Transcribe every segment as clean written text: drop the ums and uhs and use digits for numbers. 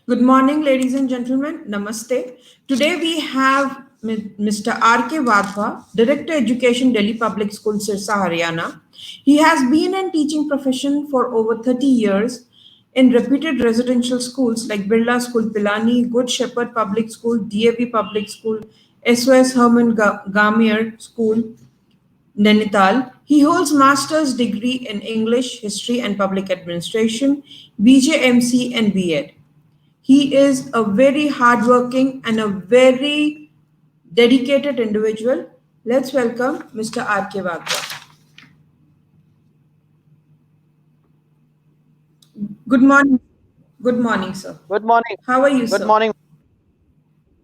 Good morning, ladies and gentlemen. Namaste. Today we have Mr. R.K. Wadhwa, Director Education, Delhi Public School, Sirsa, Haryana. He has been in teaching profession for over 30 years in reputed residential schools like Birla School, Pilani, Good Shepherd Public School, DAV Public School, SOS Herman Gamir School, Nainital. He holds master's degree in English, History and Public Administration, BJMC and B.Ed. He is a very hardworking and a very dedicated individual. Let's welcome Mr. R.K. Wadhwa. Good morning. Good morning, sir. Good morning. How are you, Good sir? morning.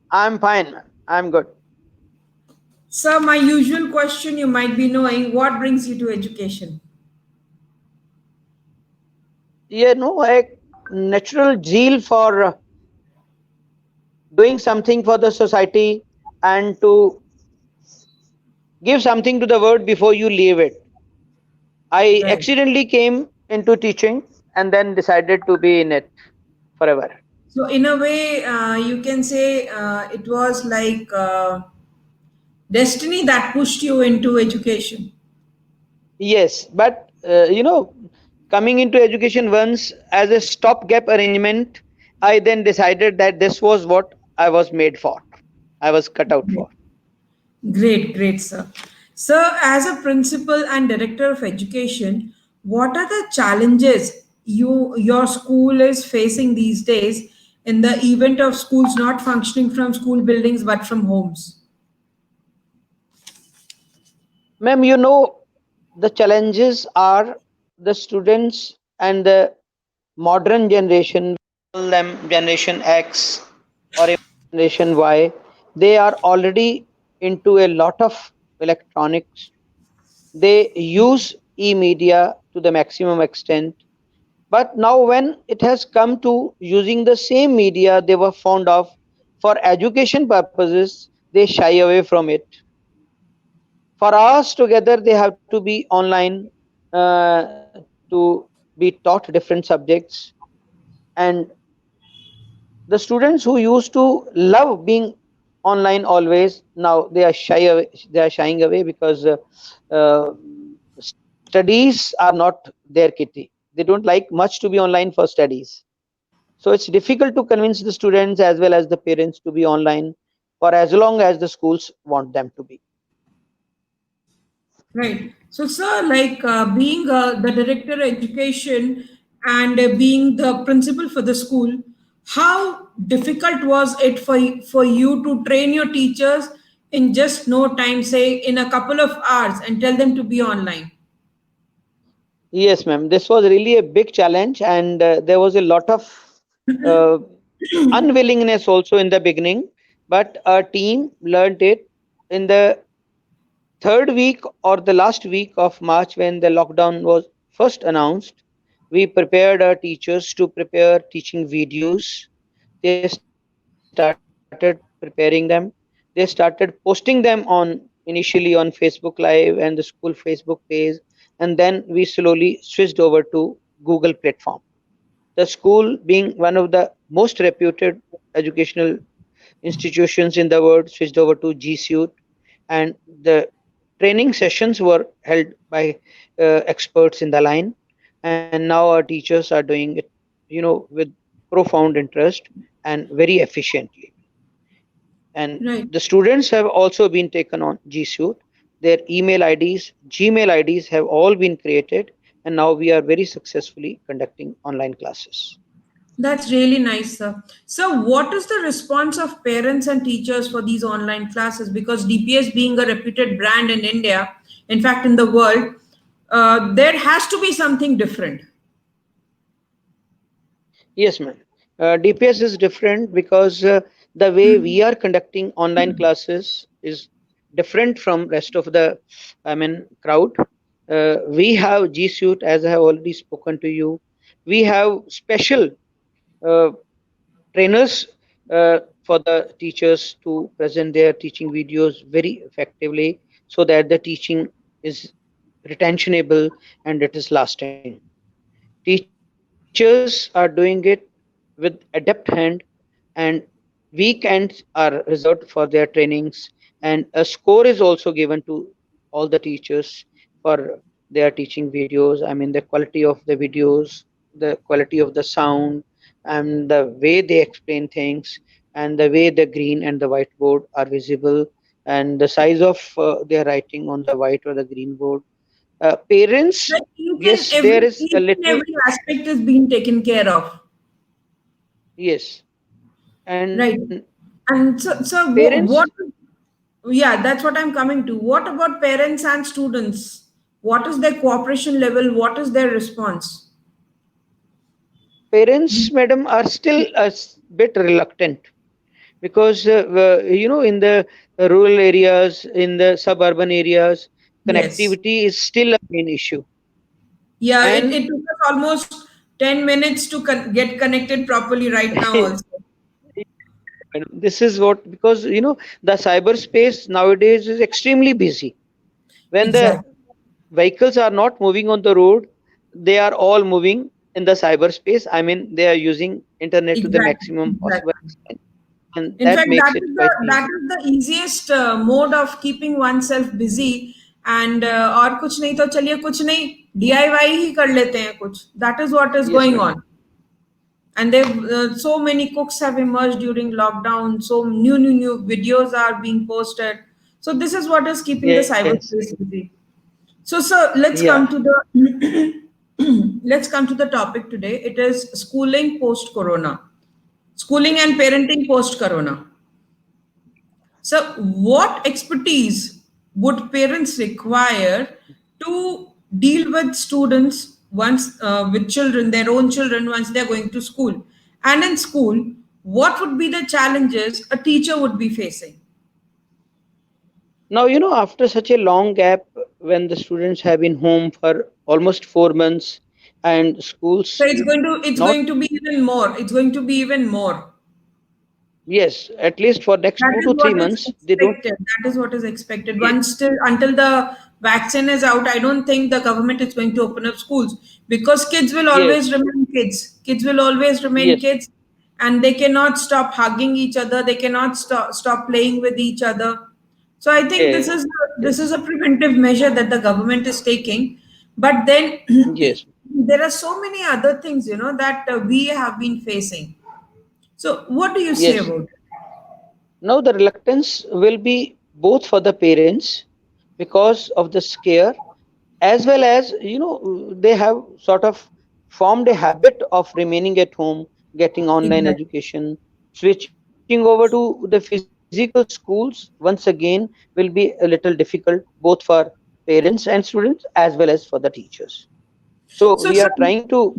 I'm fine, man. I'm good. Sir, my usual question you might be knowing, what brings you to education? A natural zeal for doing something for the society and to give something to the world before you leave it. I Right. accidentally came into teaching and then decided to be in it forever. So, in a way, you can say it was like destiny that pushed you into education. Yes, but coming into education once as a stopgap arrangement, I then decided that this was what I was made for. I was cut out for. Great, sir. Sir, as a principal and director of education, what are the challenges your school is facing these days in the event of schools not functioning from school buildings but from homes? Ma'am, the challenges are the students and the modern generation, call them Generation X or even Generation Y, they are already into a lot of electronics. They use e-media to the maximum extent. But now, when it has come to using the same media they were fond of for education purposes, they shy away from it. For hours together they have to be online to be taught different subjects, and the students who used to love being online always, now they are shying away because uh, studies are not their kitty. They don't like much to be online for studies, so it's difficult to convince the students as well as the parents to be online for as long as the schools want them to be. Right. So, sir, like being the director of education and being the principal for the school, how difficult was it for you to train your teachers in just no time, say in a couple of hours, and tell them to be online? Yes, ma'am. This was really a big challenge, and there was a lot of uh, unwillingness also in the beginning. But our team learned it in the third week or the last week of March when the lockdown was first announced. We prepared our teachers to prepare teaching videos. They started preparing them. They started posting them on initially on Facebook Live and the school Facebook page, and then we slowly switched over to Google platform. The school, being one of the most reputed educational institutions in the world, switched over to G Suite, and the training sessions were held by experts in the line. And now our teachers are doing it, with profound interest and very efficiently. And Right. the students have also been taken on G Suite. Their email IDs, Gmail IDs have all been created, and now we are very successfully conducting online classes. That's really nice, sir. So, what is the response of parents and teachers for these online classes? Because DPS being a reputed brand in India, in fact, in the world, there has to be something different. Yes, ma'am. DPS is different because the way we are conducting online classes is different from rest of the, crowd. We have G Suite, as I have already spoken to you. We have special uh, trainers for the teachers to present their teaching videos very effectively so that the teaching is retentionable and it is lasting. Teachers are doing it with adept hand, and weekends are reserved for their trainings, and a score is also given to all the teachers for their teaching videos. I mean, the quality of the videos, the quality of the sound, and the way they explain things, and the way the green and the whiteboard are visible, and the size of their writing on the white or the green board. Parents, Like yes, there is a each and little, every aspect is being taken care of. yes, and Right. And so parents. what, yeah, that's what I'm coming to. What about parents and students? What is their cooperation level? What is their response? Parents, madam, are still bit reluctant because in the rural areas, in the suburban areas, Yes. connectivity is still a main issue. Yeah, And it took us almost 10 minutes to get connected properly right now, also. this is what, because the cyberspace nowadays is extremely busy. When the Exactly. vehicles are not moving on the road, they are all moving in the cyberspace. I mean, they are using internet to the Exactly. maximum possible Exactly. extent, and In that fact, makes it quite that easy. is the easiest mode of keeping oneself busy. And और कुछ नहीं तो चलिए कुछ नहीं DIY ही कर लेते हैं कुछ. That is what is Yes, going madam. on. And they so many cooks have emerged during lockdown. So new videos are being posted. So this is what is keeping the Yes. cyberspace busy. So, sir, let's Yeah. come to the let's come to the topic today. It is schooling post Corona, schooling and parenting post Corona. So, what expertise would parents require to deal with students once with children, their own children, once they're going to school? And in school, what would be the challenges a teacher would be facing? Now, after such a long gap, when the students have been home for almost 4 months, and So schools it's not, going to be even more. It's going to be even more. yes, at least for next That two is to three what is months, they don't. expected. That is what is expected. Yes, Once still until the vaccine is out, I don't think the government is going to open up schools because kids will yes, always remain kids. Kids will always remain yes, kids, and they cannot stop hugging each other. They cannot stop playing with each other. So I think yes, this is a preventive measure that the government is taking. But then yes, there are so many other things, that we have been facing. So what do you say yes. about it? Now the reluctance will be both for the parents because of the scare, as well as they have sort of formed a habit of remaining at home, getting online Exactly. education. Switching over to the physical schools once again will be a little difficult, both for parents and students as well as for the teachers. So we are So, so trying to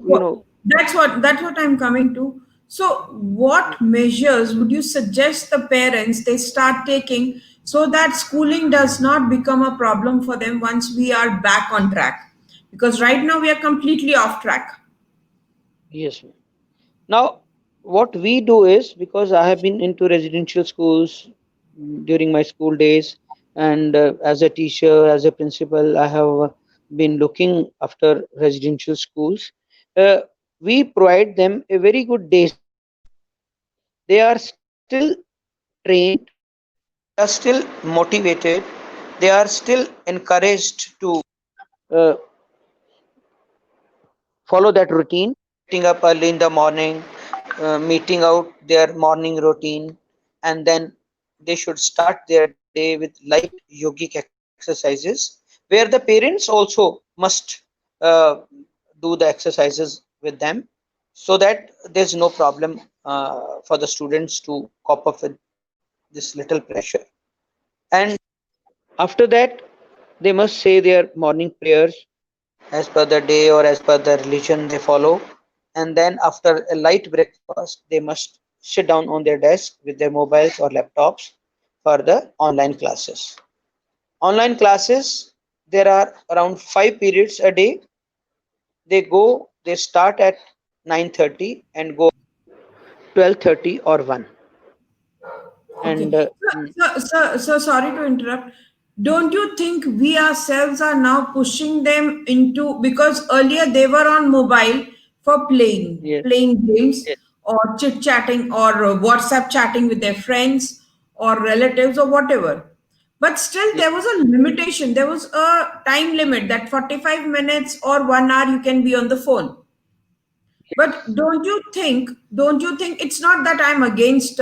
that's what I'm coming to. So, what measures would you suggest the parents they start taking so that schooling does not become a problem for them once we are back on track? Because right now we are completely off track. yes, ma'am. Now, what we do is, because I have been into residential schools during my school days, and as a teacher, as a principal, I have been looking after residential schools. Uh, we provide them a very good day schedule. They are still trained, they are still motivated, they are still encouraged to uh, follow that routine, getting up early in the morning, meeting out their morning routine, and then they should start their day with light yogic exercises, where the parents also must uh, do the exercises with them, so that there's no problem for the students to cope up with this little pressure. And after that, they must say their morning prayers as per the day or as per the religion they follow. And then, after a light breakfast, they must sit down on their desk with their mobiles or laptops for the online classes. Online classes, there are around 5 periods a day. They start at 9:30 and go up to 12:30 or 1. And Okay. So sorry to interrupt. Don't you think we ourselves are now pushing them into because earlier they were on mobile for playing yes, games, yes, or chit chatting or WhatsApp chatting with their friends or relatives or whatever. But still, there was a limitation. There was a time limit that 45 minutes or 1 hour you can be on the phone. But don't you think it's not that I'm against,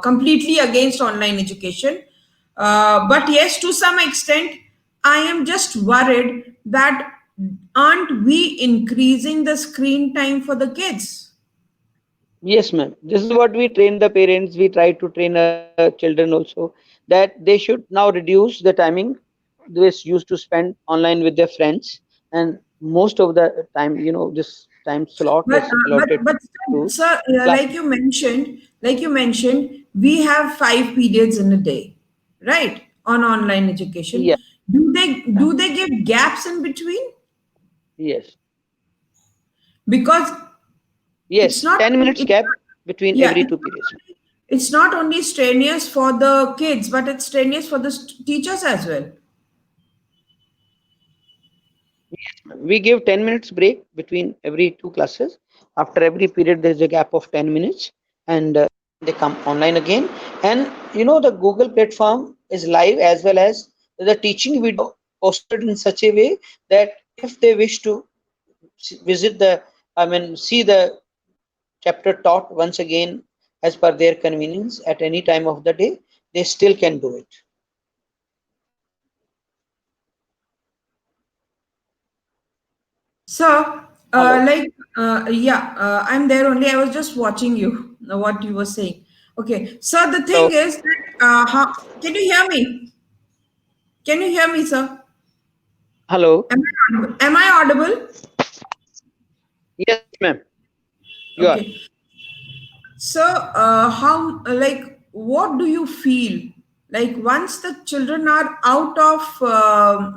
completely against online education? But yes, to some extent, I am just worried that aren't we increasing the screen time for the kids? Yes, ma'am. This is what we train the parents. We try to train our children also that they should now reduce the timing they used to spend online with their friends, and most of the time, this time slot But is allotted to sir, class. like you mentioned, we have 5 periods in a day, right? On online Yeah, education, do they give gaps in between? yes, Because it's yes. not 10 minutes it's gap not, between yeah, every two periods. it's not only strenuous for the kids, but it's strenuous for the teachers as well. We give 10 minutes break between every two classes. After every period, there's a gap of 10 minutes, and they come online again. And the Google platform is live, as well as the teaching video posted in such a way that if they wish to visit see the chapter taught once again as per their convenience at any time of the day, they still can do it. So, Hello. yeah, I'm there only. I was just watching you, what you were saying. Okay. So the thing So, is that, can you hear me? Can you hear me, sir? hello. Am I audible? Yes, ma'am. You are. Okay. So, what do you feel? Like, once the children are out of,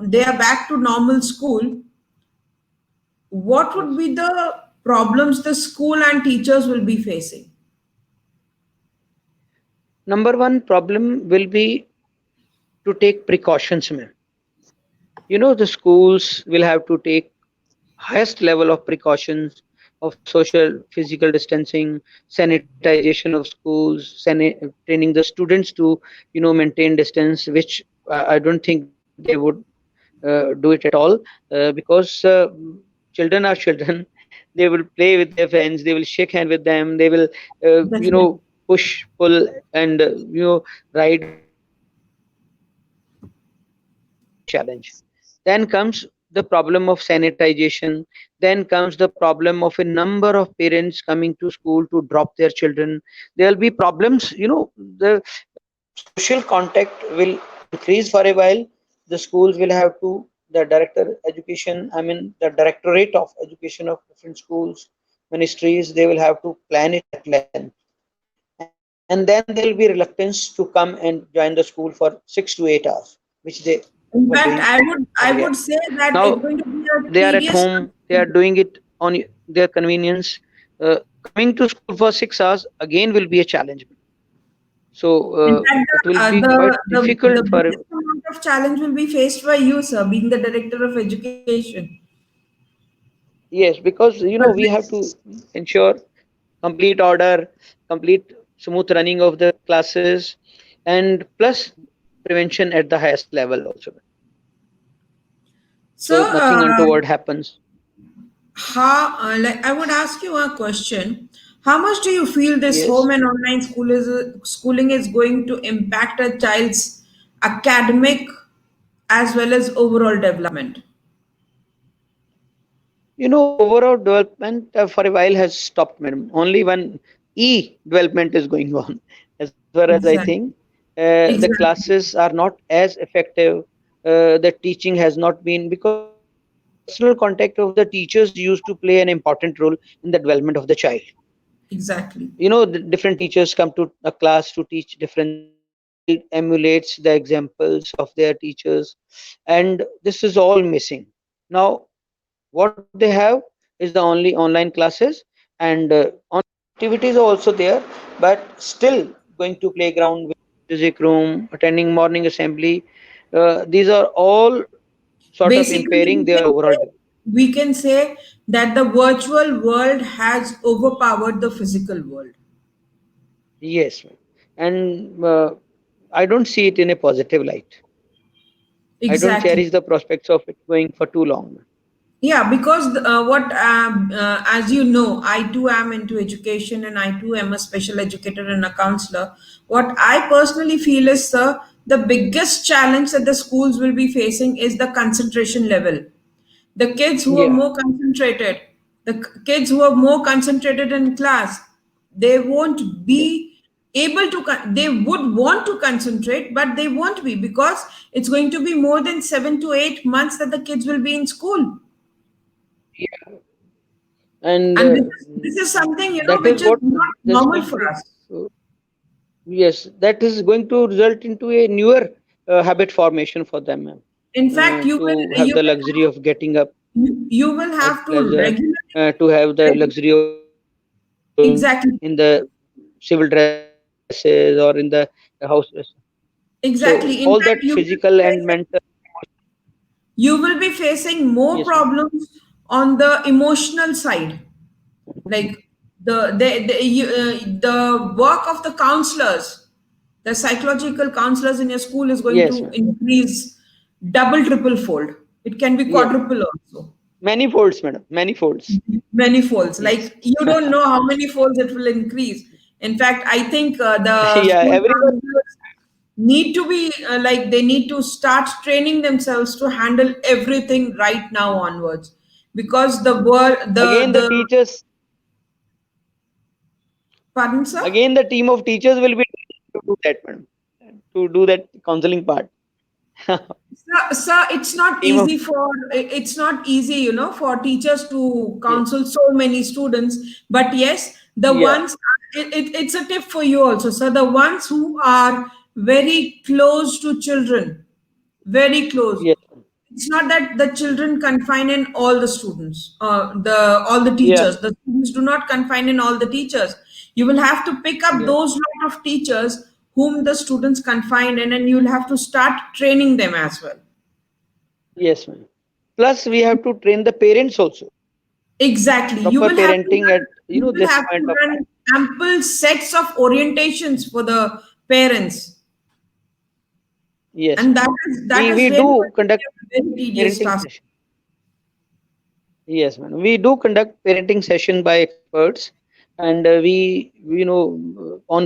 they are back to normal school, what would Yes. be the problems the school and teachers will be facing? Number one problem will be to take precautions, ma'am. The schools will have to take highest level of precautions of social physical distancing, sanitization of schools, training the students to maintain distance, which I don't think they would do it at all, because children are children. They will play with their friends, they will shake hand with them, they will Definitely. push, pull, and ride on their bikes. So this will be a challenge. Then comes the problem of sanitization. Then comes the problem of a number of parents coming to school to drop their children. There will be problems. The social contact will increase for a while. The schools will have to, the the directorate of education of different schools, ministries, they will have to plan it at length. And then there will be reluctance to come and join the school for 6 to 8 hours, which they were In doing fact, I earlier. would say Now that it's going to be a they are at tedious. home, they are doing it on their convenience. Coming to school for 6 hours again will be a challenge. So In fact, it will be quite the difficult for. biggest amount of challenge will be faced by you, sir, being the director of education. Yes, because But we have to ensure complete order, complete smooth running of the classes, and plus prevention at the highest level also. so, So nothing untoward happens. I would ask you a question. How much do you feel this home Yes. and online schooling is going to impact a child's academic as well as overall development? Overall development for a while has stopped, madam. Only one development is going on, as far as I think. Exactly. The Exactly. classes are not as effective. The teaching has not been, because the personal contact of the teachers used to play an important role in the development of the child. Exactly. The different teachers come to a class to teach different things. The child emulates the examples of their teachers, and this is all missing now. What they have is the only online classes, and online activities are also there, but still going to playground, music room, attending morning assembly. These are all sort of Basically, impairing their overall development. we can say that the virtual world has overpowered the physical world. Yes, ma'am. And I don't see it in a positive light. I don't Exactly. cherish the prospects of it going for too long. Yeah, because as you know, I too am into education and I too am a special educator and a counselor. What I personally feel is, sir, the biggest challenge that the schools will be facing is the concentration level. The kids who are Yeah, more concentrated, kids who are more concentrated in class, they won't yeah, be able to, they would want to concentrate, but they won't be because it's going to be more than 7 to 8 months that the kids will be in school. yeah. And And this is something, that which is is what not there's normal going for to. us. Uh, yes, that is going to result into a newer habit formation for them, ma'am. In fact, To have the luxury of getting up you will at have to pleasure, regularly, to have the luxury of going exactly, in the civil dresses or in the house dress. So all exactly. In that fact, physical and mental. you will be facing more Yes, ma'am. problems on the emotional side, like the work of the counselors, the psychological counselors in your school is going Yes, to ma'am. increase double triple fold. It can be Yes, quadruple also. many folds, madam. Many folds. Many folds, Yes. like you don't know how many folds it will increase. In fact, I think the Yeah, school everyone. counselors need to be like they need to start training themselves to handle everything right now onwards, because the world Again, the the teachers. pardon, sir. Again, the team of teachers will be to do that, madam. To do that counseling part. Sir, it's not Team of. easy it's not easy, for teachers to Yes. counsel so many students. But yes, the Yeah. ones, it's a tip for you also, sir. The ones who are very close to children, very close. Yes. It's not that the children confine in all the students, the all the Yeah. teachers. The students do not confine in all the teachers. You will have to pick up Yeah. those lot of teachers whom the students confine in, and you'll have to start training them as well. Yes, ma'am. Plus, we have to train the parents also. Exactly. Proper parenting at You will this have point to of time. run ample sets of orientations for the parents, Yes, and ma'am. that We is really do going to be conduct a very tedious parenting task. session. Yes, man. We do conduct parenting session by experts, and on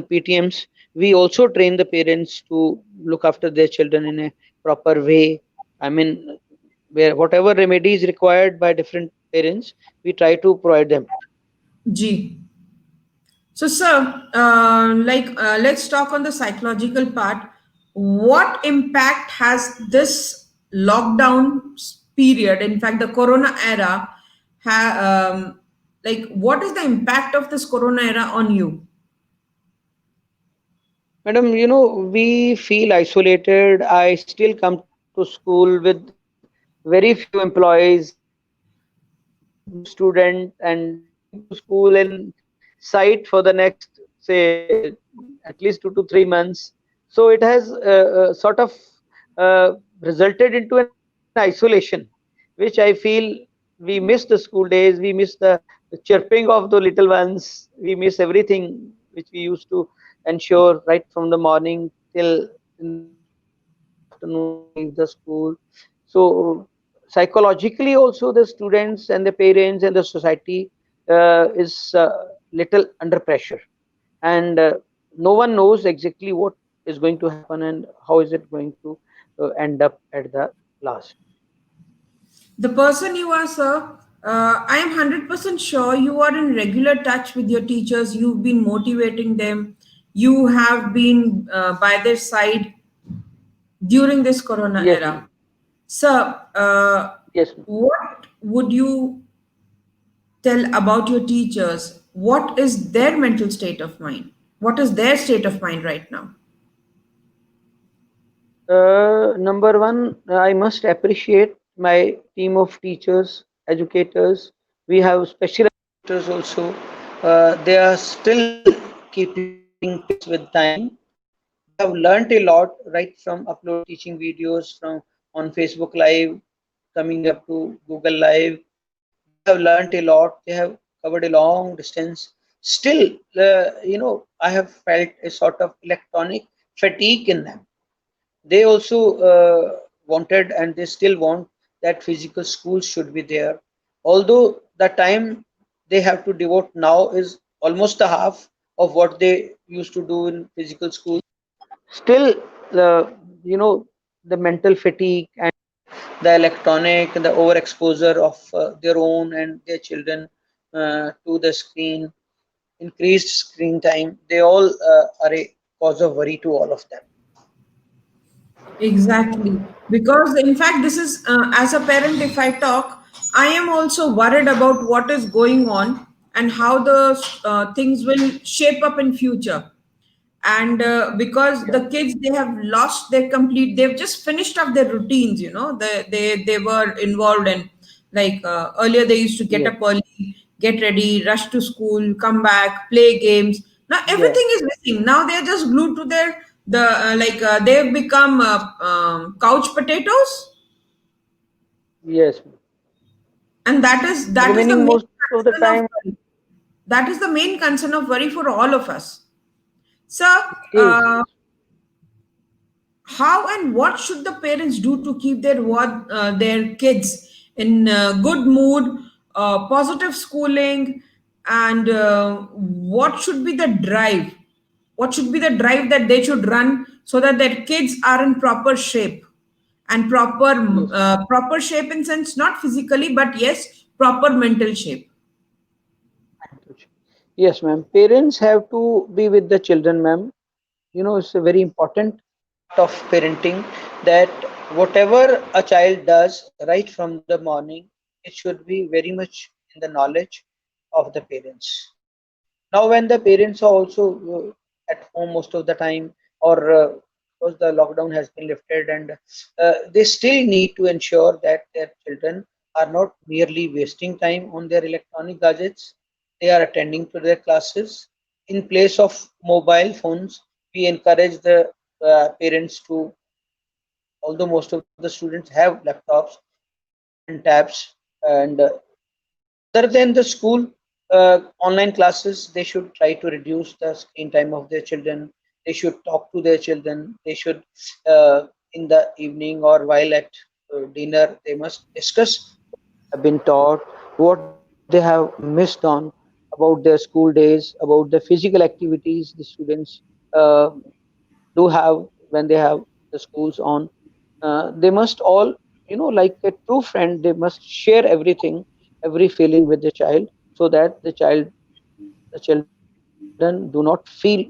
PTMs, we also train the parents to look after their children in a proper way. I mean, where whatever remedy is required by different parents, we try to provide them. G. So, sir, let's talk on the psychological part. What impact has this lockdown period, in fact, the Corona era, what is the impact of this Corona era on you? Madam, we feel isolated. I still come to school with very few employees. I'm the only good student, and going to school in sight for the next, say, at least 2 to 3 months. So it has sort of resulted into an isolation, which I feel we miss the school days. We miss the chirping of the little ones. We miss everything which we used to ensure right from the morning till in the afternoon when we leave the school. So psychologically also the students and the parents and the society is little under pressure, and no one knows exactly what is going to happen and how is it going to end up at the last. The person you are, sir, I am 100% sure you are in regular touch with your teachers. You've been motivating them. You have been by their side during this Corona Yes, ma'am. era. Sir, Yes, ma'am. what would you tell about your teachers? What is their mental state of mind? What is their state of mind right now? Number one, I must appreciate my team of teachers, educators. We have special educators also. They are still keeping pace with time. They have learnt a lot right from uploading teaching videos from on Facebook Live, coming up to Google Live. they have learnt a lot, they have covered a long distance. Still, I have felt a sort of electronic fatigue in them. They also wanted, and they still want, that physical schools should be there. Although the time they have to devote now is almost the half of what they used to do in physical school. Still, the the mental fatigue and the electronic, the overexposure of their own and their children to the screen, increased screen time, they all are a cause of worry to all of them. Exactly. Because, in fact, this is, as a parent, if I talk, I am also worried about what is going on and how the things will shape up in future. And because Yeah. the kids, they have lost their complete, they've just finished up their routines, they were involved in, like, earlier they used to get Yes. up early, get ready, rush to school, come back, play games. Now Yeah. everything is missing. Now they're just glued to their, they've become couch potatoes. Yes. And that is the Remaining main most of the concern time. of worry. That is the main concern of worry for all of us. So, Is. how and what should the parents do to keep their kids in good mood, positive schooling, and what should be the drive that they should run so that their kids are in proper shape, and Yes. proper shape in sense, not physically, but yes, proper mental shape. Yes, ma'am. Parents have to be with the children, ma'am. It's a very important part of parenting, that whatever a child does right from the morning, it should be very much in the knowledge of the parents. Now, when the parents are also at home most of the time, or because the lockdown has been lifted, and they still need to ensure that their children are not merely wasting time on their electronic gadgets. They are attending to their classes. In place of mobile phones, we encourage the parents to, although most of the students have laptops and tabs, and other than the school online classes, they should try to reduce the screen time of their children. They should talk to their children. They should, in the evening or while at dinner, they must discuss have been taught, what they have missed on, about their school days, about the physical activities the students uh, do have when they have the schools on. They must all, like a true friend, they must share everything, every feeling with the child, so that the children do not feel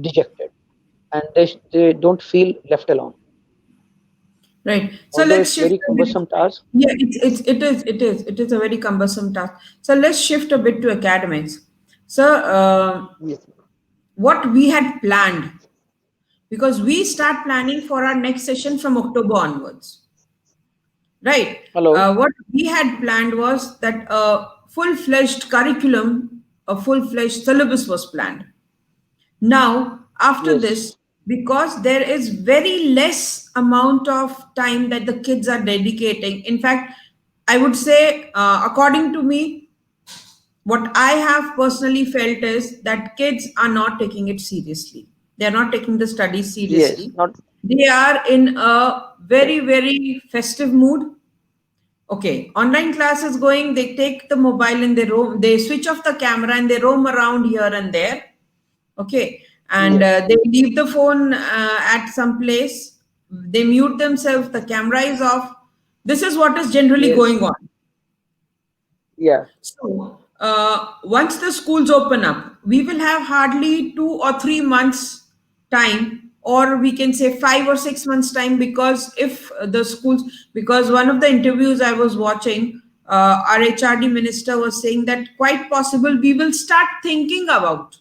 dejected, and they don't feel left alone. Right. So Although let's it's shift very a bit. cumbersome task. Yeah, it is a very cumbersome task. So let's shift a bit to academics. So, Yes. what we had planned, because we start planning for our next session from October onwards, right? Hello. What we had planned was that a full-fledged curriculum, a full-fledged syllabus was planned. Now, after Yes. this, because there is very less amount of time that the kids are dedicating. In fact, I would say, according to me, what I have personally felt is that kids are not taking it seriously. They are not taking the studies Yes. seriously. Not. They are in a Yeah. very, very festive mood. Okay, online class is going, they take the mobile and they roam, they switch off the camera and they roam around here and there. Okay, and Yes. they leave the phone at some place, they mute themselves, the camera is off. This is what is generally Yes. going on. Yeah. So, once the schools open up, we will have hardly 2 or 3 months time, or we can say 5 or 6 months time, because if the schools, because one of the interviews I was watching, our HRD minister was saying that quite possible we will start thinking about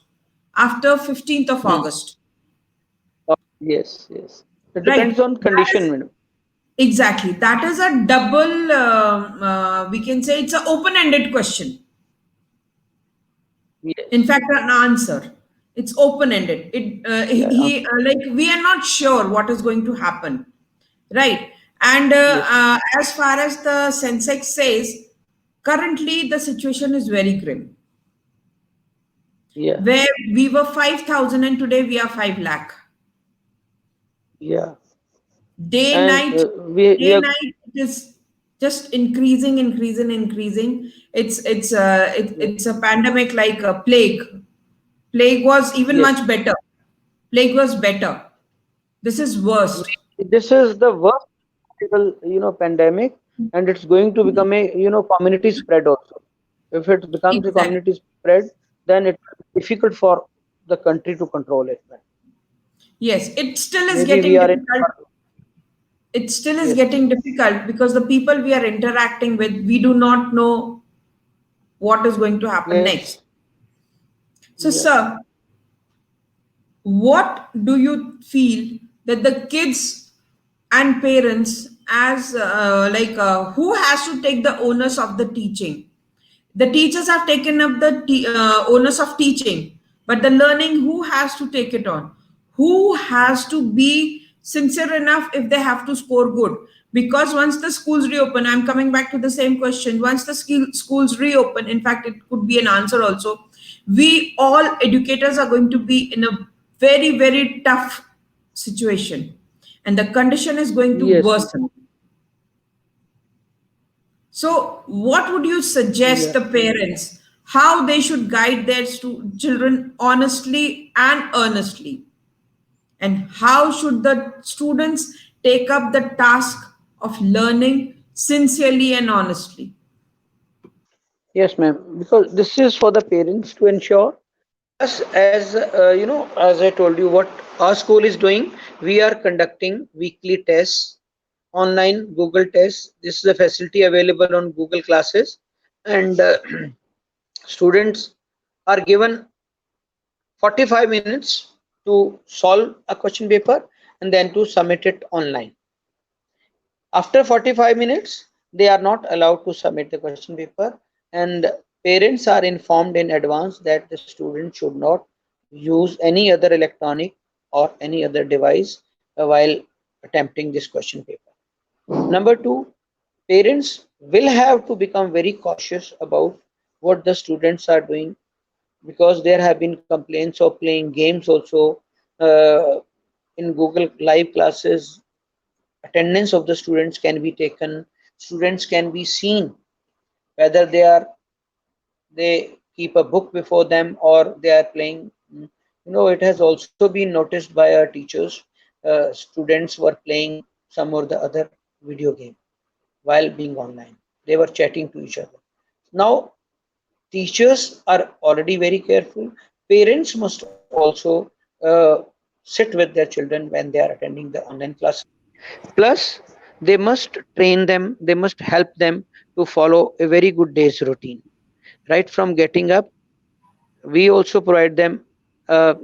after 15th of Hmm. August, Yes. Yes. It right? depends on That condition, is madam. exactly, that is a double, we can say it's an open ended question. In Yes. fact, an answer. It's open ended. Yeah. He like, we are not sure what is going to happen, right? And Yes. as far as the Sensex says, Currently the situation is very grim, Yeah. where we were 5,000 and today we are 5 lakh. Yeah. Day And night, we day are. night, it is just increasing. It's a pandemic like a plague. Plague was even Yes. much better. Plague was better. This is worst. This is the worst possible, pandemic, and it's going to become a, community spread also. If it becomes a Exactly. community spread, then it will be difficult for the country to control it. Yes, it still is Maybe we getting are in. difficult. It still is Yes. getting difficult because the people we are interacting with, we do not know what is going to happen Yes. next. So, Yeah. sir, what do you feel that the kids and parents, as who has to take the onus of the teaching? The teachers have taken up the onus of teaching, but the learning, who has to take it on? Who has to be sincere enough if they have to score good? Because once the schools reopen, I'm coming back to the same question. Once the schools reopen, in fact, it could be an answer also. We all educators are going to be in a very, very tough situation, and the condition is going to Yes. worsen. So, what would you suggest Yeah. the parents how they should guide their children honestly and earnestly? And how should the students take up the task of learning sincerely and honestly? Yes, ma'am. Because this is for the parents to ensure. Plus, as as I told you, what our school is doing, we are conducting weekly tests, online Google tests. This is a facility available on Google Classes, and students are given 45 minutes to solve a question paper and then to submit it online. After 45 minutes, they are not allowed to submit the question paper, and parents are informed in advance that the student should not use any other electronic or any other device while attempting this question paper. Number two, parents will have to become very cautious about what the students are doing, because there have been complaints of playing games also uh, in Google Live classes. Attendance of the students can be taken. Students can be seen whether they keep a book before them or they are playing. It has also been noticed by our teachers. Students were playing some or the other video game while being online. They were chatting to each other. Now, teachers are already very careful. Parents must also sit with their children when they are attending the online class. Plus, they must train them, they must help them to follow a very good day's routine. Right from getting up, we also provide them a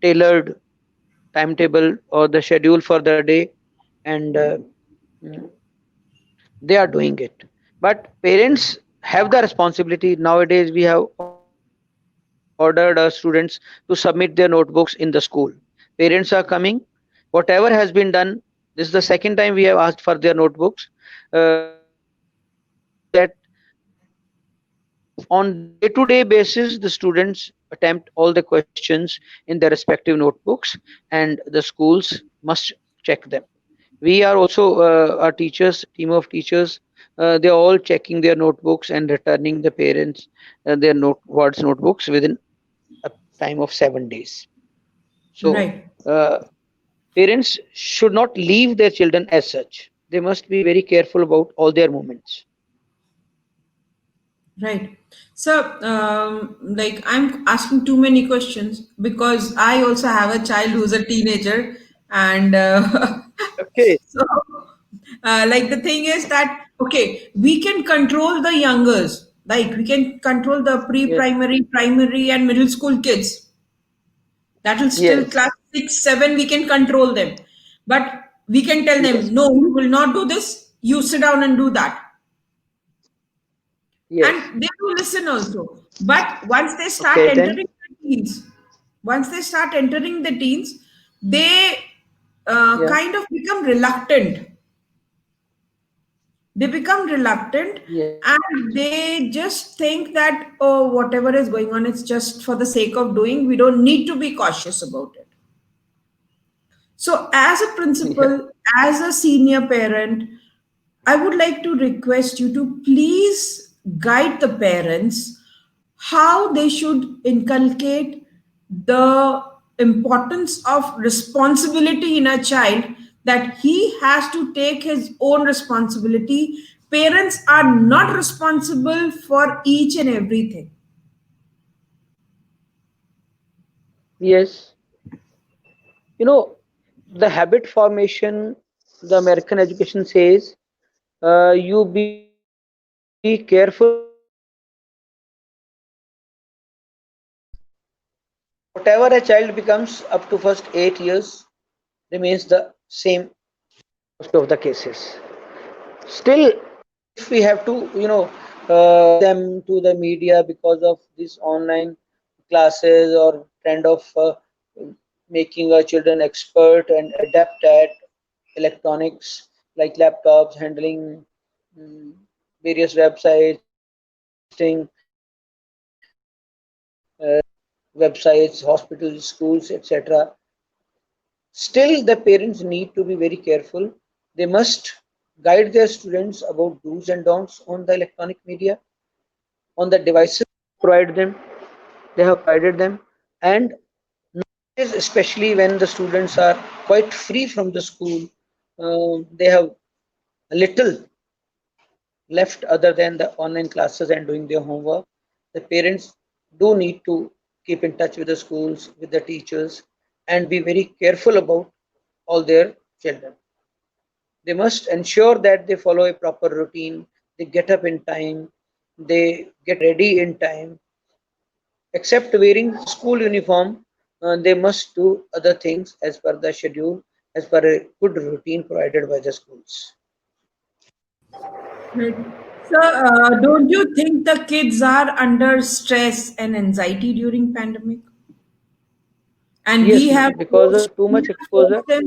tailored timetable or the schedule for the day, and mm, they are doing it. But parents have the responsibility. Nowadays, we have ordered our students to submit their notebooks in the school. Parents are coming. Whatever has been done, this is the second time we have asked for their notebooks. Parents are ensuring that on day-to-day basis, the students attempt all the questions in their respective notebooks, and the schools must check them. We are also our teachers, team of teachers. They are all checking their notebooks and returning the parents their wards notebooks within a time of 7 days. So Right, parents should not leave their children as such. They must be very careful about all their movements. right. So, I'm asking too many questions because I also have a child who's a teenager, and Okay. so, the thing is that okay, we can control the youngers, like we can control the Yes. pre-primary, primary, and middle school kids. That will still Yes. class 6, 7. We can control them, but we can tell Yes. them, no, you will not do this. You sit down and do that, Yes. and they do listen also. But once they start Okay. Then. entering the teens, they Yeah. kind of become reluctant. They become reluctant, Yes. and they just think that, oh, whatever is going on, it's just for the sake of doing. We don't need to be cautious about it. So, as a Yeah. principal, as a senior parent, I would like to request you to please guide the parents how they should inculcate the importance of responsibility in a child, that he has to take his own responsibility. Parents are not responsible for each and everything. Yes. The habit formation, the American education says, you be careful of your child's whatever a child becomes up to first 8 years remains the same most of the cases. Still, if we have to, them to the media because of these online classes or kind of making our children expert and adept at electronics like laptops, handling mm, various websites, visiting websites, hospitals, schools, etc. Still, the parents need to be very careful. They must guide their students about do's and don'ts on the electronic media, on the devices they have provided them, and nowadays, especially when the students are quite free from the school, they have little left other than the online classes and doing their homework. The parents do need to keep in touch with the schools, with the teachers, and be very careful about all their children. They must ensure that they follow a proper routine, they get up in time, they get ready in time. Except wearing school uniform, they must do other things as per the schedule, as per a good routine provided by the schools. Right. So, don't you think the kids are under stress and anxiety during pandemic? And Yes, because of too we much have exposure. forced them,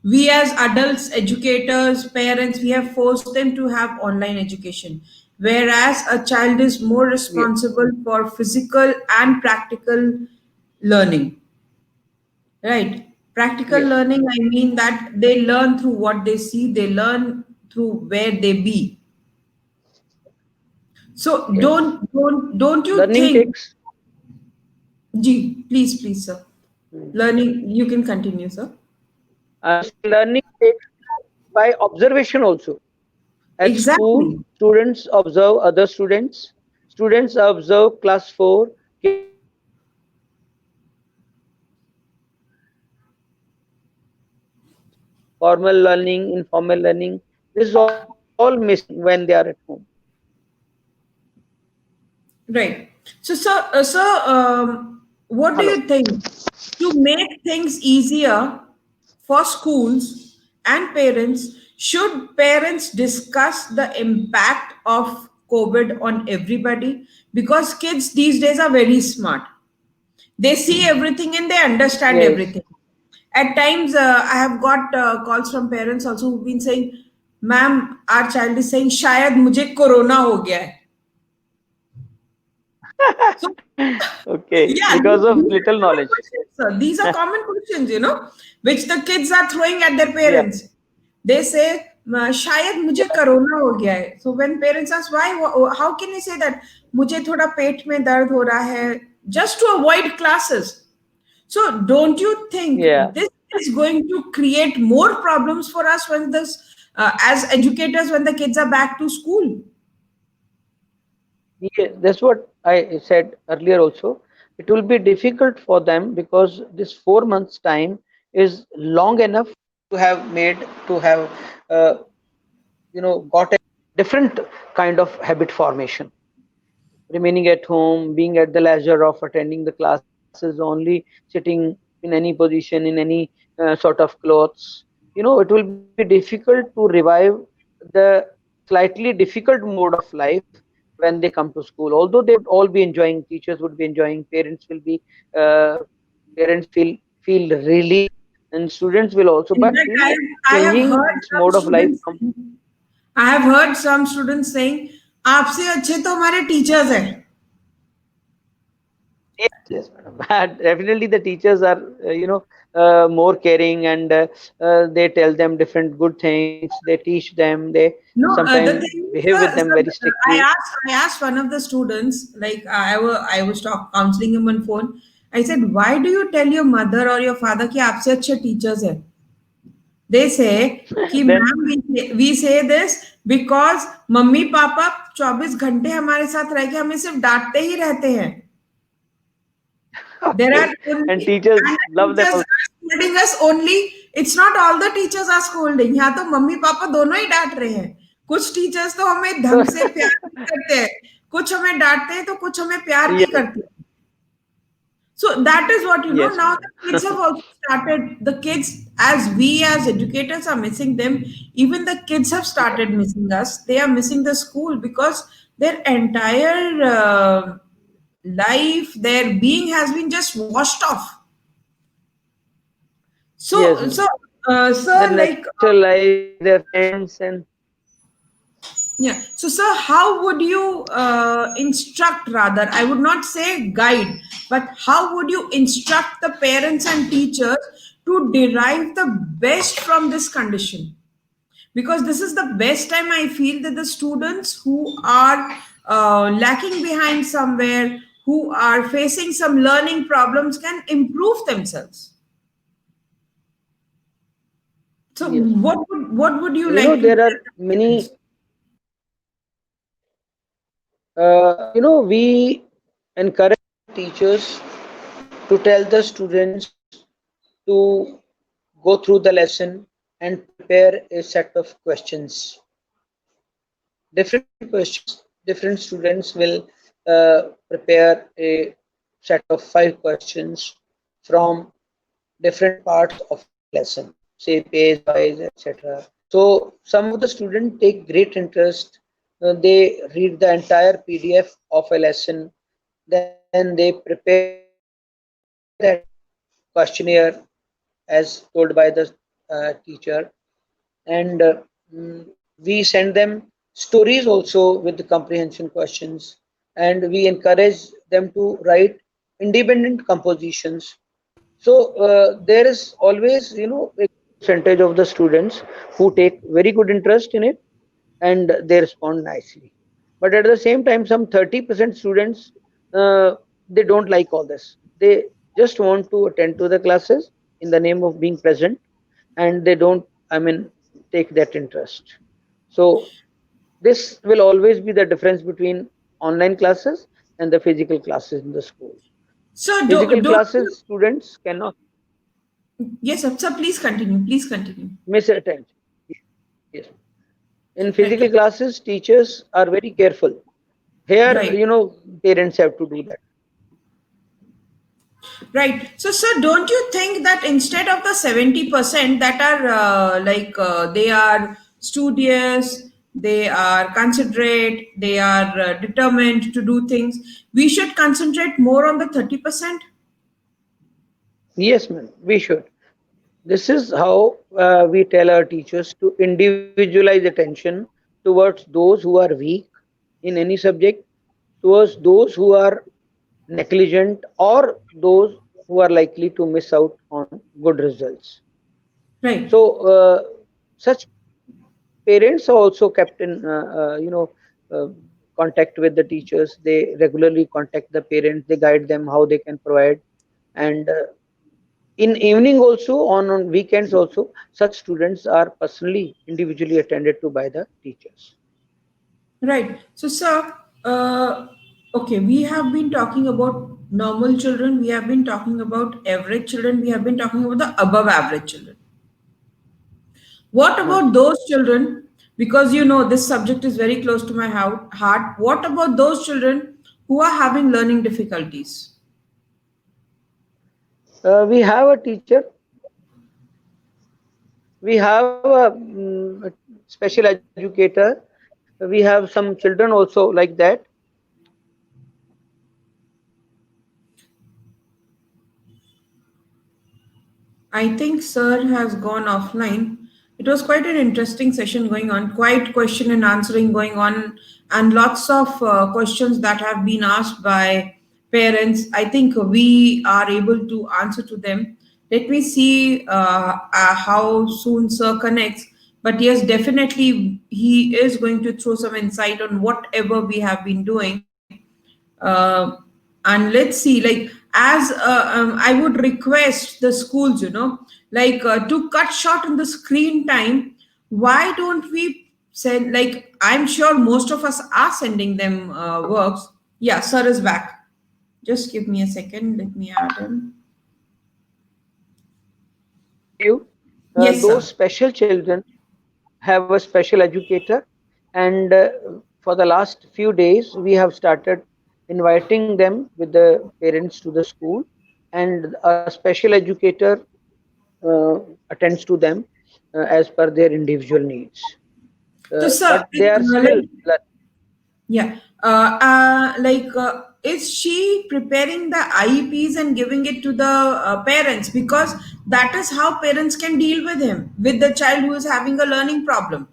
we as adults, educators, parents, we have forced them to have online education, whereas a child is more Yes, responsible for physical and practical learning, right? Practical yes, learning, I mean that they learn through what they see, they learn through where they be. So yes. don't you Learning think? takes Please, sir. Learning, you can continue, sir. learning takes by observation also. At school, Exactly. students observe other students. Students observe class 4 kids observe class 5 kids. Formal learning, informal learning, this is all missing when they are at home. Right. What do Hello. you think? To make things easier for schools and parents, should parents discuss the impact of COVID on everybody? Because kids these days are very smart. They see everything and they understand Yes. everything. At times, I have got calls from parents also who've been saying, "Ma'am, our child is saying, शायद मुझे corona हो गया है." So Okay, yeah, because of these are little common knowledge. questions, sir. These are common questions, which the kids are throwing at their Yeah, parents. They say, शायद मुझे yeah, corona हो गया है. So when parents ask why, how can you say that? मुझे थोड़ा पेट में दर्द हो रहा है, just to avoid classes. So don't you think yeah. this is going to create more problems for us when this, as educators, when the kids are back to school? Yes, that's what I said earlier also. It will be difficult for them because this 4 months time is long enough to have made to have uh, got a different kind of habit formation. Remaining at home, being at the leisure of attending the classes, only sitting in any position, in any sort of clothes. It will be difficult to revive the slightly difficult mode of life when they come to school. Although they would all be enjoying, teachers would be enjoying, uh, parents feel relief, and students will also. In But fact, I changing have heard this some mode of life students. I have heard some students saying, आपसे अच्छे तो हमारे teachers हैं. Yes, yes, madam. Definitely, the teachers are, more caring, and they tell them different good things. They teach them. They No, the sometimes thing is, behave with them very strictly. I asked one of the students, like I was counseling him on phone. I said, why do you tell your mother or your father कि आपसे अच्छे teachers हैं? They say कि Then, ma'am we say this because mummy papa 24 घंटे हमारे साथ रह के हमें सिर्फ डांटते ही रहते हैं. There are okay, and only teachers and the love them teachers also. are scolding us only. It's not all the teachers are scolding. यहाँ तो मम्मी पापा दोनों ही डांट रहे हैं. कुछ टीचर्स तो हमें So, ढंग से प्यार नहीं करते हैं. कुछ हमें डांटते हैं तो कुछ हमें प्यार नहीं yes, करते. So that is what, yes, now madam. the kids have also started, the kids, as we as educators are missing them, even the kids have Yes, started missing us. They are missing the school because their entire life, their being has been just washed off. yes, So, madam. sir, Their like, natural life, their friends, and yeah. So, sir, how would you instruct, rather? I would not say guide, but how would you instruct the parents and teachers to derive the best from this condition? Because this is the best time I feel that the students who are lacking behind somewhere, who are facing some learning problems, can improve themselves. So, yes, madam. what would you You know, like to there tell are the many. parents? We encourage teachers to tell the students to go through the lesson and prepare a set of questions, different questions. Different students will prepare a set of 5 questions from different parts of a lesson, say page wise, etc. So some of the students take great interest. They read the entire PDF of a lesson, then they prepare that questionnaire as told by the teacher, and we send them stories also with the comprehension questions, and we encourage them to write independent compositions. So there is always, a percentage of the students who take very good interest in it, and they respond nicely. But at the same time, some 30% students, they don't like all this. They just want to attend to the classes in the name of being present, and they don't, I mean, take that interest. So this will always be the difference between online classes and the physical classes in the school. So, Physical don't classes, students cannot yes, sir, sir, please continue. Please continue. miss attention. Yes. In Right, physical classes, teachers are very careful. Here, right, parents have to do that. right. So, sir, don't you think that instead of the 70% that are they are studious, they are considerate, they are determined to do things, we should concentrate more on the 30%? Yes, ma'am, we should. This is how we tell our teachers to individualize attention towards those who are weak in any subject, towards those who are negligent, or those who are likely to miss out on good results. Right. So, such parents are also kept in, uh, contact with the teachers. They regularly contact the parents. They guide them how they can provide, and in evening also, on weekends also, such students are personally individually attended to by the teachers. Right. So, sir, okay, we have been talking about normal children, we have been talking about average children, we have been talking about the above average children. What Huh. about those children? Because this subject is very close to my heart. What about those children who are having learning difficulties? We have a teacher, we have a special educator, we have some children also like that. I think Sir has gone offline. It was quite an interesting session going on, quite question and answering going on, and lots of questions that have been asked by parents. I think we are able to answer to them. Let me see how soon Sir connects. But yes, definitely he is going to throw some insight on whatever we have been doing. uh, and let's see, like, as I would request the schools, like, to cut short on the screen time. Why don't we send, like, I'm sure most of us are sending them works. Yeah, sir is back. Just give me a second, let me add him. You, Yes, those sir. special children have a special educator, and for the last few days we have started inviting them with the parents to the school, and a special educator attends to them as per their individual needs. So sir, But they are still yeah. Like, is she preparing the IEPs and giving it to the parents? Because that is how parents can deal with him, with the child who is having a learning problem.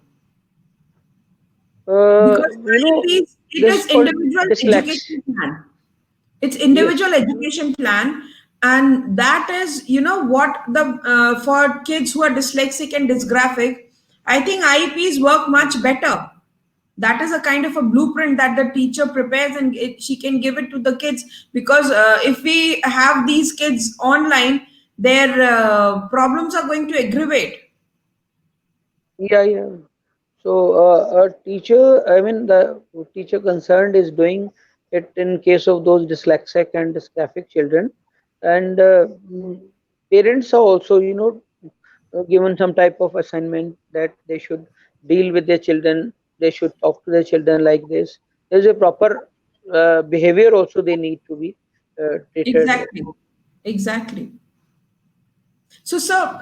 Because you know, IEPs, it this is is called individual dyslexia. education plan. It's Yes. individual education plan, and that is, what the for kids who are dyslexic and dysgraphic. I think IEPs work much better. That is a kind of a blueprint that the teacher prepares, and she can give it to the kids, because if we have these kids online, their problems are going to aggravate. Yeah, yeah. So a teacher, I mean, the teacher concerned is doing it in case of those dyslexic and dysgraphic children, and parents are also, given some type of assignment that they should deal with their children. They should talk to their children like this. There's a proper behavior also they need to be treated with. Exactly, exactly. So, sir,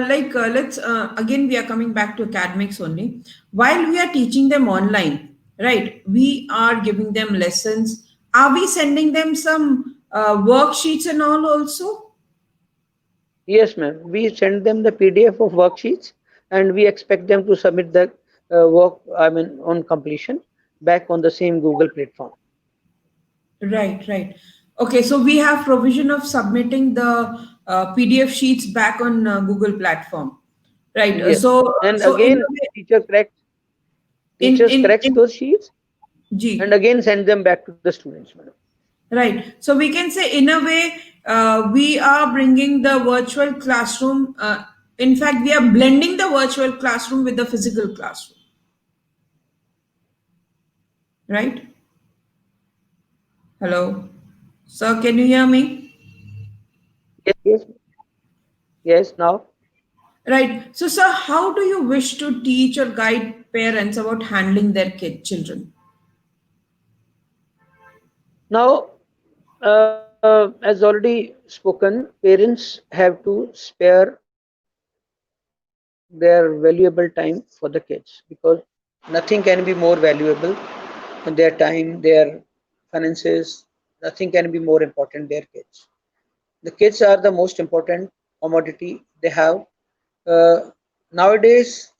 like, let's again, we are coming back to academics only. While we are teaching them online, right? We are giving them lessons. Are we sending them some worksheets and all also? Yes, ma'am. We send them the PDF of worksheets, and we expect them to submit the work, I mean, on completion back on the same Google platform. Right, right. Okay, so we have provision of submitting the PDF sheets back on Google platform, right? Yes. And So in again, a way, teacher corrects, teachers in corrects those sheets and G. again send them back to the students, madam. Right. So we can say, in a way, we are bringing the virtual classroom. In fact, we are blending the virtual classroom with the physical classroom. Right? Hello. Sir, can you hear me? Yes, yes, yes. Now, Right. So, sir, how do you wish to teach or guide parents about handling their children? now, as already spoken, parents have to spare their valuable time for the kids because nothing can be more valuable than their time, their finances. Nothing can be more important their kids. The kids are the most important commodity they have. Uh, Nowadays,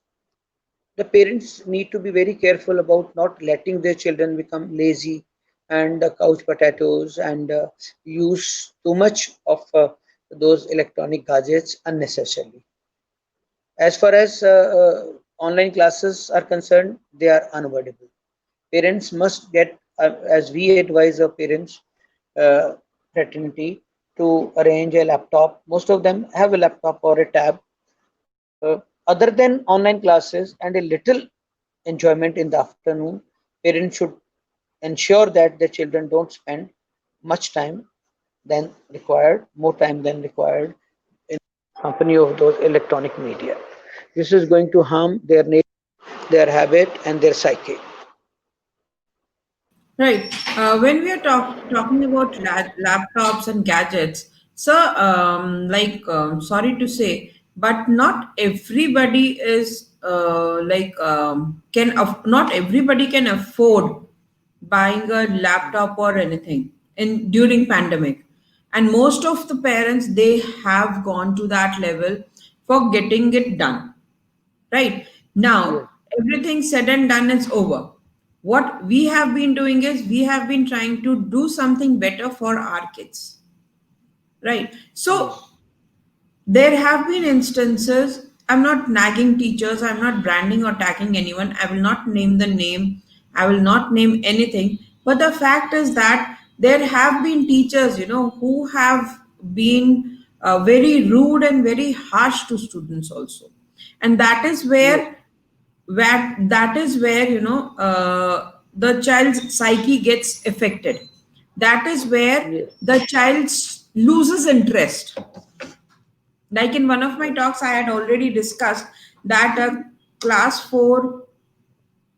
the parents need to be very careful about not letting their children become lazy and couch potatoes and use too much of those electronic gadgets unnecessarily. As far as online classes are concerned, they are unavoidable. Parents must get, as we advise our parents, uh, fraternity, to arrange a laptop. Most of them have a laptop or a tab. Other than online classes and a little enjoyment in the afternoon, parents should ensure that their children don't spend much time than required, more time than required in company of those electronic media. This is going to harm their nature, their habit, and their psyche. Right. When we are talking about laptops and gadgets, so, like, sorry to say, but not everybody is not everybody can afford buying a laptop or anything in during pandemic, and most of the parents, they have gone to that level for getting it done. right? Now, yes, everything said and done is over. What we have been doing is we have been trying to do something better for our kids, right? So, yes, there have been instances, I'm not nagging teachers, I'm not branding or tagging anyone, I will not name the name, I will not name anything. But the fact is that there have been teachers, who have been very rude and very harsh to students also. And that is yes, where the child's psyche gets affected. That is where yes, the child loses interest. Like in one of my yes, talks, I had already discussed that a class 4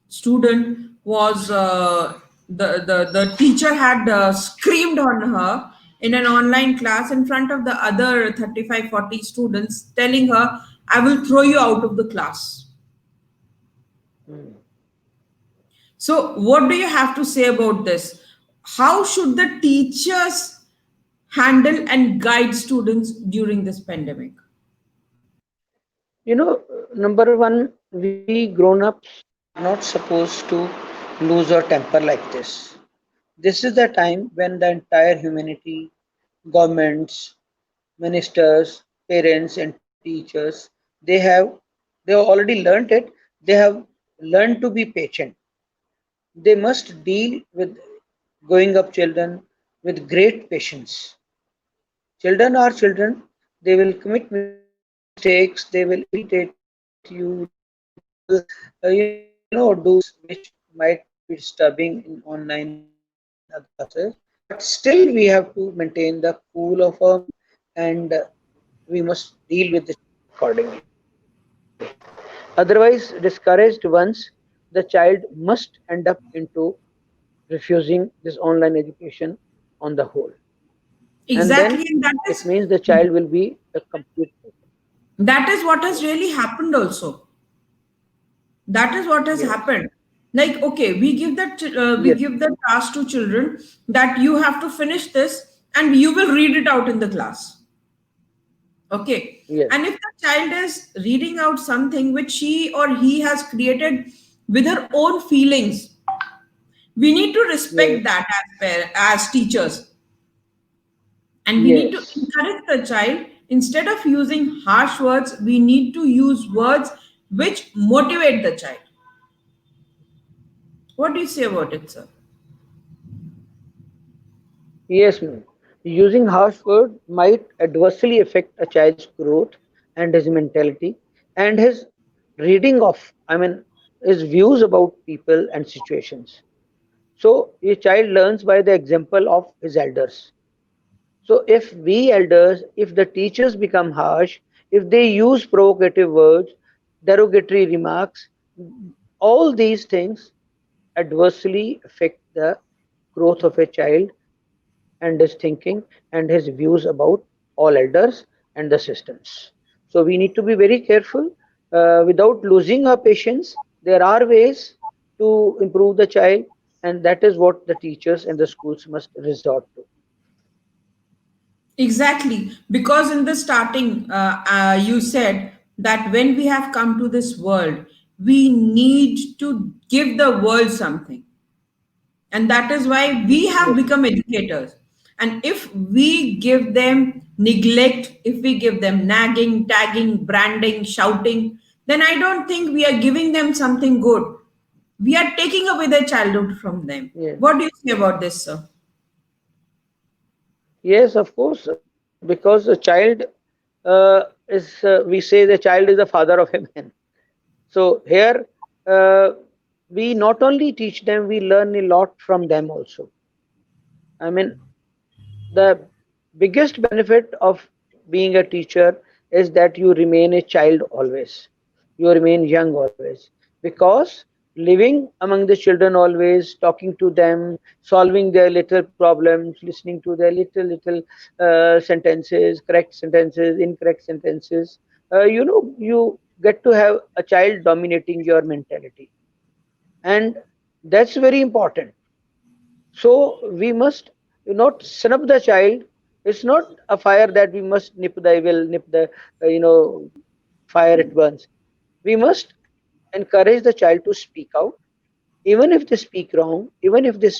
student was the teacher had screamed on her in an online class in front of the other 35-40 students, telling her, I will throw you out of the class. mm. So, what do you have to say about this? How should the teachers handle and guide students during this pandemic? You know, number one, we grown ups are not supposed to lose our temper like this. This is the time when the entire humanity, governments, ministers, parents, and teachers, they have already learned it. They have learned to be patient. They must deal with growing up children with great patience. Children are children. They will commit mistakes. They will irritate you. They will, do things which might be disturbing in online or in other classes. But still, we have to maintain the cool of our mind, and we must deal with the children accordingly. Otherwise, discouraged once, the child must end up into refusing this online education on the whole. And then Exactly, and it means the child will be a complete failure. that is what has Yes, really happened also. That is what has yes, happened. Like, okay, we yes, give the task to children that you have to finish this and you will read it out in the class. Okay, yes, and if the child is reading out something which she or he has created with her own feelings, we need to respect yes, that as teachers, and we need to yes. encourage the child. Instead of using harsh words, we need to use words which motivate the child. What do you say about it, sir? Yes, ma'am. Using harsh word might adversely affect a child's growth and his mentality and his reading of, his views about people and situations. So a child learns by the example of his elders. So if we elders, if the teachers become harsh, if they use provocative words, derogatory remarks, all these things adversely affect the growth of a child and his thinking and his views about all elders and the systems. So we need to be very careful without losing our patience. There are ways to improve the child, and that is what the teachers and the schools must resort to. Exactly, because in the starting, you said that when we have come to this world, we need to give the world something. And that is why we have Yes, become educators. And if we give them neglect, if we give them nagging, tagging, branding, shouting, then I don't think we are giving them something good. We are taking away their childhood from them. yes, What do you say about this, sir? yes, of course, because the child we say the child is the father of a man. So here, uh, we not only teach them, we learn a lot from them also. I mean, the biggest benefit of being a teacher is that you remain a child always. You remain young always. Because living among the children always, talking to them, solving their little problems, listening to their little sentences, correct sentences, incorrect sentences, you get to have a child dominating your mentality. And that's very important. So we must not snub the child. It's not a fire that we must nip the fire at once. We must encourage the child to speak out, even if they speak wrong, even if they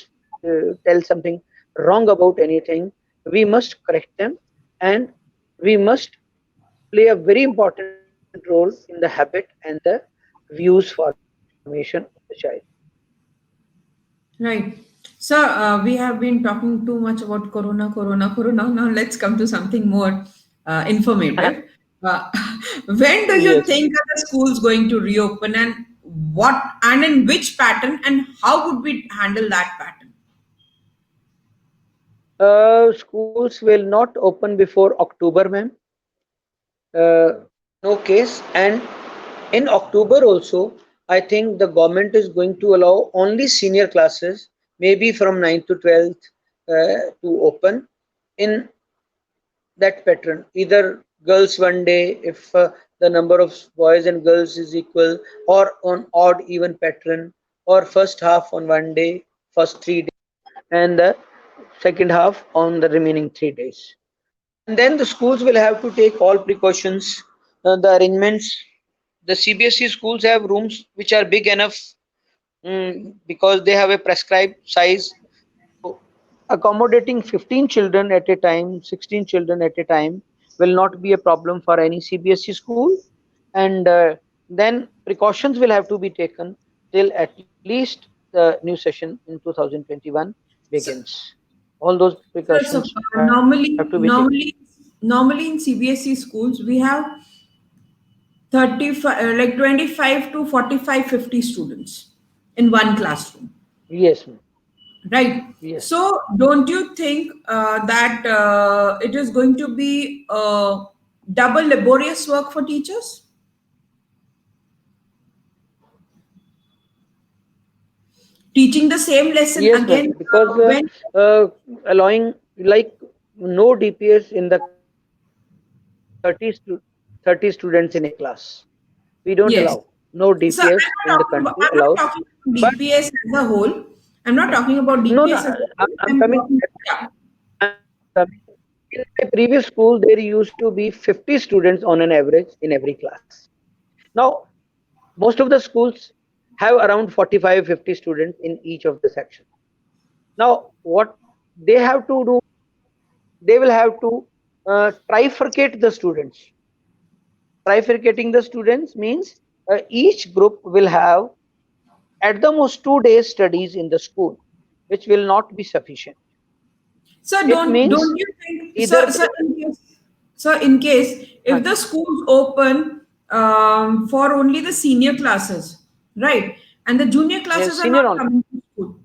tell something wrong about anything. We must correct them, and we must play a very important role in the habit and the views formation of the child. Right. So we have been talking too much about corona, corona, corona. Now let's come to something more informative. Uh, when do you Yes. think are the schools going to reopen, and what and in which pattern, and how would we handle that pattern? Schools will not open before October, ma'am. No case. And in October also, I think the government is going to allow only senior classes, maybe from 9th to 12th, to open in that pattern. Either girls one day, if the number of boys and girls is equal, or on odd even pattern, or first half on one day, first 3 days, and the second half on the remaining 3 days. And then the schools will have to take all precautions, the arrangements. The CBSE schools have rooms which are big enough, because they have a prescribed size. So accommodating 15 children at a time, 16 children at a time will not be a problem for any CBSE school. And then precautions will have to be taken till at least the new session in 2021 So, begins. All those so precautions have to be taken. normally in CBSE schools we have 35, like 25 to 45, 50 students in one classroom. Yes, ma'am. Right. Yes. So, don't you think that it is going to be double laborious work for teachers? Teaching the same lesson Yes, ma'am. again Because when, allowing like no DPS in the class, even if there are 30 students in a class, we don't yes. allow no So, DPS in the country I'm not allowed. talking about But DPS as a whole. I'm not talking about no, no, DPS as a whole. I'm I'm coming to talking, that. yeah. I'm coming. In my previous school, there used to be 50 students on an average in every class. Now, most of the schools have around 45, 50 students in each of the sections. Now, what they have to do, they will have to trifurcate the students. Trifurcating the students means each group will have at the most 2 days studies in the school, which will not be sufficient. So It means don't you think either so in case uh, if the schools open for only the senior classes, right? And the junior yes, classes are senior not only. coming to school.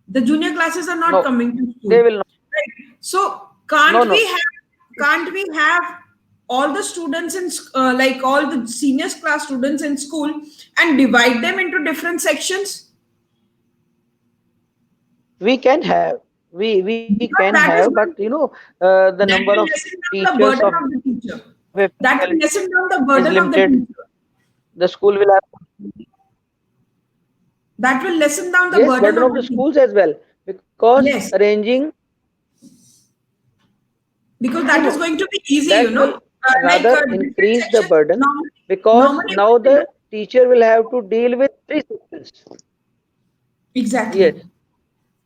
The junior classes are not No, coming to school. they will not. Right. So No, no. can't we have all the students in like all the seniors class students in school and divide them into different sections? We can have, we can Because have, but the that number of will lessen down the teachers burden of a of the teacher. faculty That will lessen down the is burden of the limited. teacher. The school will have, That will lessen down the yes, burden burden of of the the teacher. schools as well, because Yes, arranging, because no, that is no, going to be easy, that will like rather different increase the sections. burden, because Normally now what we do, the teacher will have to deal with three sections. exactly. Yes,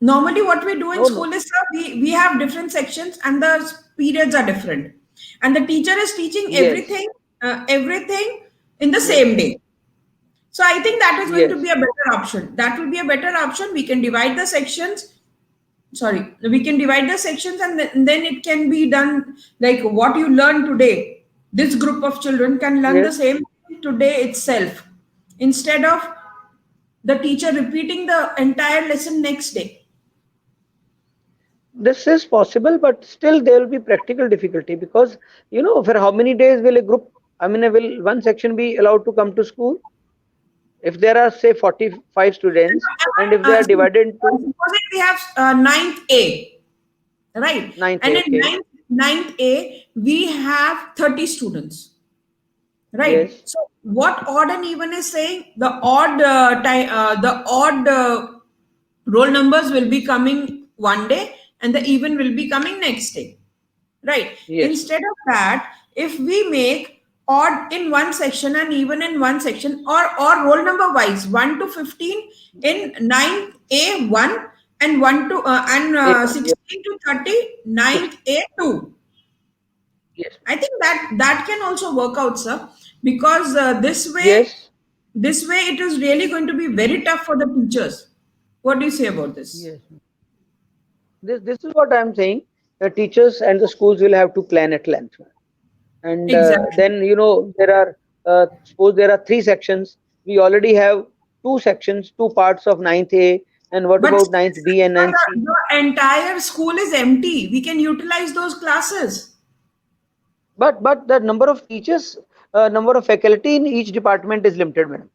Normally, what we do in no, school no, is we have different sections and the periods are different, and the teacher is teaching yes, everything in the yes, same day. So I think that is going to be yes, a better option. That will be a better option. We can divide the sections. Sorry, we can divide the sections, and then it can be done like what you learn today. This group of children can learn the yes. same thing today itself instead of the teacher repeating the entire lesson next day. This is possible, but still there will be practical difficulty, because for how many days will a group, I mean, will one section be allowed to come to school? If there are say 45 students, and if they are divided into Supposing we have ninth A, right? ninth And A, in okay, ninth A, we have 30 students, right? yes, So what odd and even is saying the odd roll numbers will be coming one day and the even will be coming next day, right? yes, Instead of that, if we make odd in one section and even in one section, or roll number wise 1 to 15 in 9th A 1 and 1 to and A one, yes, 16 to 30 yes, 9th A 2. yes, I think that can also work out, sir, because yes, this way it is really going to be very tough for the teachers. What do you say about this? yes. This is what I'm saying. The teachers and the schools will have to plan at length. And Exactly. then there are suppose there are three sections. We already have two sections, two parts of ninth A, and what But about still, ninth B and ninth C? the entire school is empty. We can utilize those classes. But the number of teachers, number of faculty in each department is limited, madam.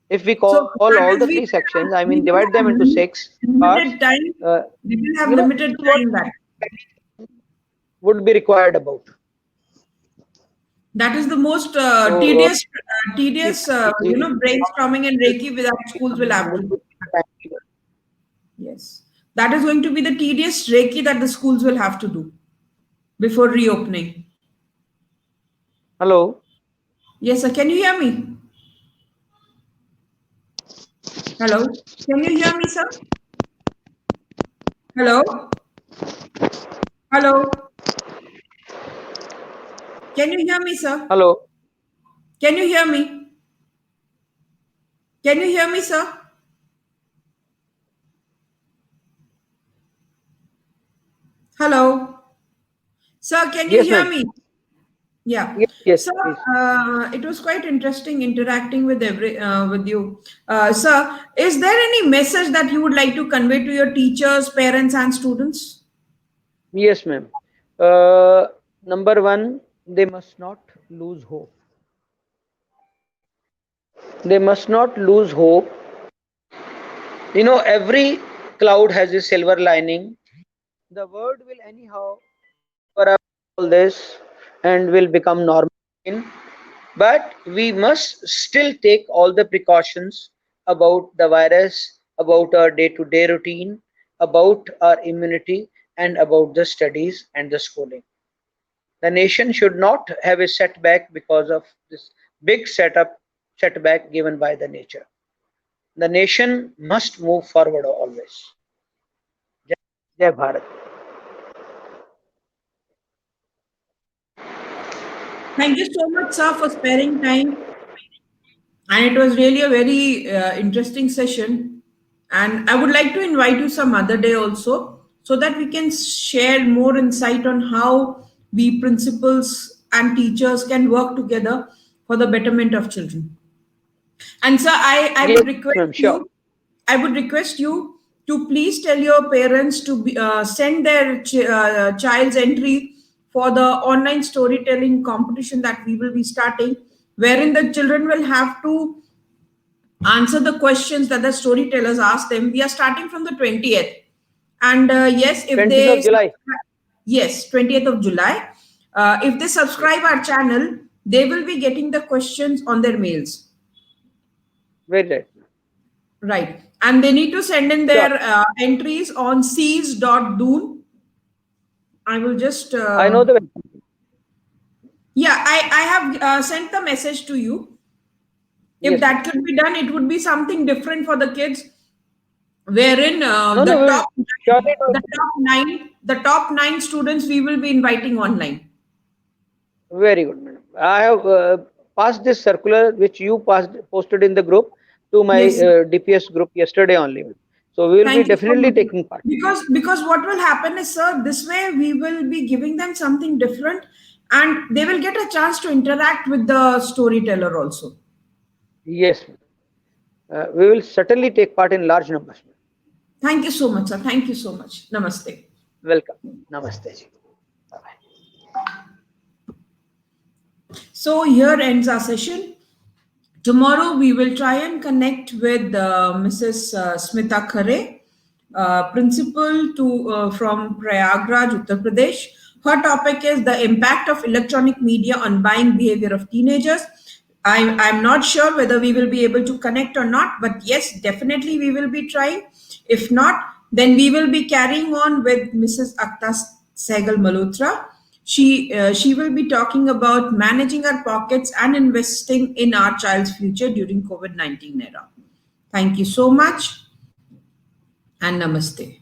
If we So call all that the is, three sections, I mean we will divide them have into six parts, limited time. uh, We will have this limited is what time that. would be required about. That is the most So tedious, brainstorming and Reiki that schools will have to do. Yes. That is going to be the tedious Reiki that the schools will have to do before reopening. hello, Yes, sir. Can you hear me? Hello? Can you hear me, sir? Hello? Hello? Can you hear me, sir? hello. Can you hear me? Can you hear me, sir? Hello? Sir, can you Yes, hear ma'am. me? Yeah. Yes, yes, So please. it was quite interesting interacting with with you. Sir, is there any message that you would like to convey to your teachers, parents, and students? Yes, ma'am. Uh, Number one, they must not lose hope. They must not lose hope. Every cloud has a silver lining. The world will anyhow recover after all this and will become normal again. But we must still take all the precautions about the virus, about our day to day routine, about our immunity, and about the studies and the schooling. The nation should not have a setback because of this big setback given by the nature. The nation must move forward always. Jai Bharat. Thank you so much, sir, for sparing time. And it was really a very interesting session. And I would like to invite you some other day also so that we can share more insight on how we principals and teachers can work together for the betterment of children. And sir, I Yes, would ma'am, request sure. you, I would request you to please tell your parents to send their child's entry for the online storytelling competition that we will be starting, wherein the children will have to answer the questions that the storytellers ask them. We are starting from the 20th. And yes, if 20th they, of July. yes, 20th of July, if they Yes, subscribe our channel, they will be getting the questions on their mails. very right. Right. And they need to send in Sure. their entries on seas.doon. I will just, I know the. yeah, I have sent the message to you. If Yes, ma'am. that could be done, it would be something different for the kids, wherein No, no, we will surely do it. the top nine students we will be inviting online. Very good, madam. I have passed this circular which you posted in the group to my Yes, sir. DPS group yesterday only. So we will be Thank you so definitely much. taking part. Because what will happen is, sir, this way we will be giving them something different, and they will get a chance to interact with the storyteller also. Yes, ma'am. We will certainly take part in large numbers. Ma'am. Thank you so much, sir. Thank you so much. Namaste. Welcome. Namaste ji. Bye-bye. So here ends our session. Tomorrow we will try and connect with Mrs. Smita Khare, principal from Prayagraj, Uttar Pradesh. Her topic is the impact of electronic media on buying behavior of teenagers. I'm not sure whether we will be able to connect or not, but yes, definitely we will be trying. If not, then we will be carrying on with Mrs. Akta Sehgal Malhotra. She will be talking about managing our pockets and investing in our child's future during COVID-19 era. Thank you so much and namaste.